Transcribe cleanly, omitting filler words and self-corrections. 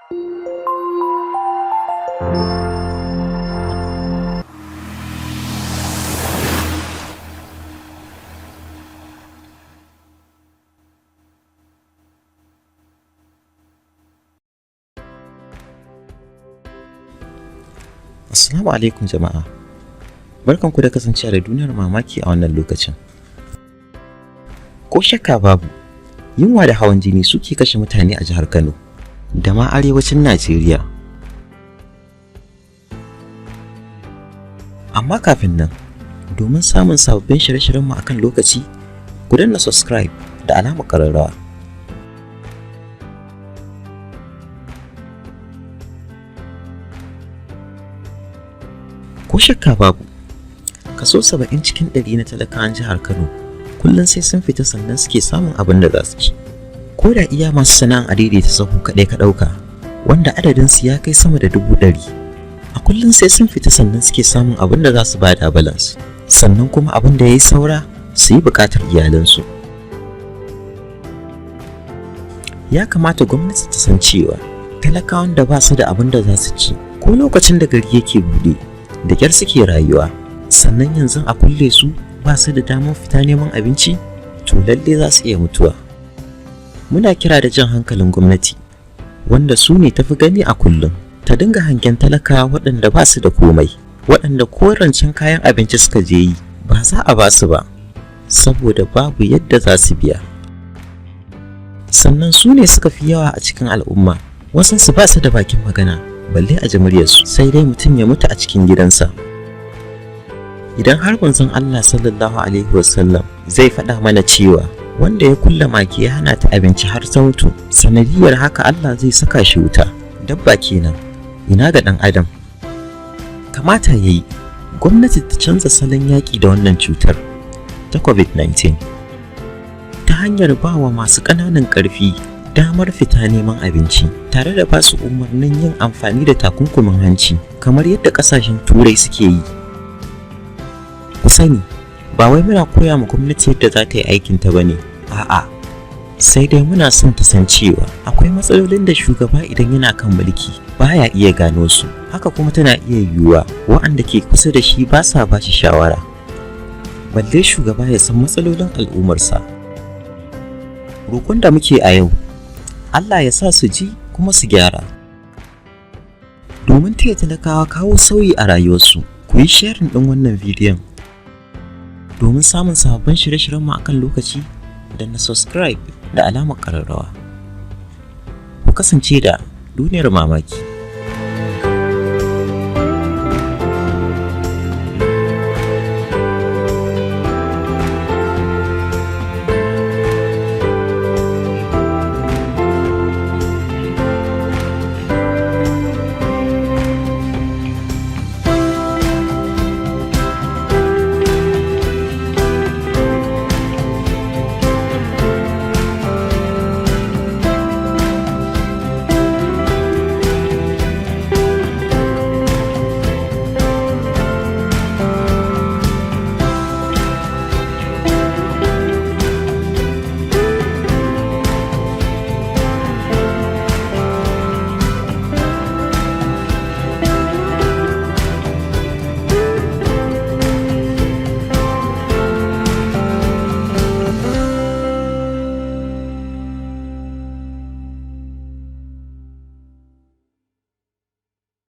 Assalamu alaikum jama'a, barkanku da kasancewa da duniyar mamaki a wannan lokacin. Ko shakka babu, yunwa da hawan jini suke kashe mutane a jihar Kano da ma Arewacin Nigeria. Amma kafin nan, domin samun sababbin shirye-shiryenmu a kan lokaci, ku danna subscribe da alamar ƙararrawa. Ko shakka babu, kaso 70 cikin 100 na talakawan jihar Kano kullum sai sun fita sannan suke samun abin da za su ci. Ko da iya masu sana'an adaidaita sahu kaɗai ka ɗauka, wanda adadinsu ya kai sama da 100,000, a kullum sai sun fita sannan suke samun abin da za su ba da balance, sannan kuma abin da ya yi saura su yi buƙatar iyalansu. Ya kamata gwamnati ta san cewa talakawan da ba su da abin da za su ci ko lokacin da gari yake buɗe da ƙyar suke rayuwa, sannan yanzu a kulle su ba su da damar fita neman abinci, to lalle za su iya mutuwa. Muna kira da jan hankalin gwamnati, wanda su ne tafi gani a kullum, ta dinga hangen talakawa waɗanda ba su da komai, waɗanda ko rancen kayan abinci suka je yi ba za a ba su ba, saboda babu yadda za su biya. Sannan su ne suka fi yawa a cikin al'umma, wasansu ba su da bakin magana balle a ji muryarsu, sai dai mutum ya mutu a cikin gidansa. Idan har manzon Allah sallallahu alaihi wasallam zai faɗa mana cewa wanda ya kulle mage ya hana ta abinci har ta mutu, sanadiyar haka Allah zai saka shi wuta, dabba kenan, ina ga ɗan adam. Kamata yayi gwamnati ta canza salon yaƙi da wannan cutar ta COVID-19 ta hanyar ba wa masu ƙananan ƙarfi damar fita neman abinci, tare da ba su umarnin yin amfani da takunkumin hanci kamar yadda ƙasashen turai suke yi. Ku sani, ba wai muna koya ma gwamnati yadda za ta yi aikinta ba ne, a'a, sai dai muna son ta san cewa akwai matsalolin da shugaba idan yana kan mulki baya iya gano su, haka kuma tana iya yiwuwa waɗanda ke kusa da shi ba sa ba shi shawara, balle shugaba ya san matsalolin al'ummarsa. Roƙon da muke a yau, Allah ya sa su ji kuma su gyara. Domin taya talakawa kawo sauyi a rayuwarsu, ku yi sharing ɗin wannan bidiyon. Domin samun sababbin shirye-shiryenmu a kan lokaci, da na subscribe da alamar ƙararrawa. Ku kasance da duniyar mamaki.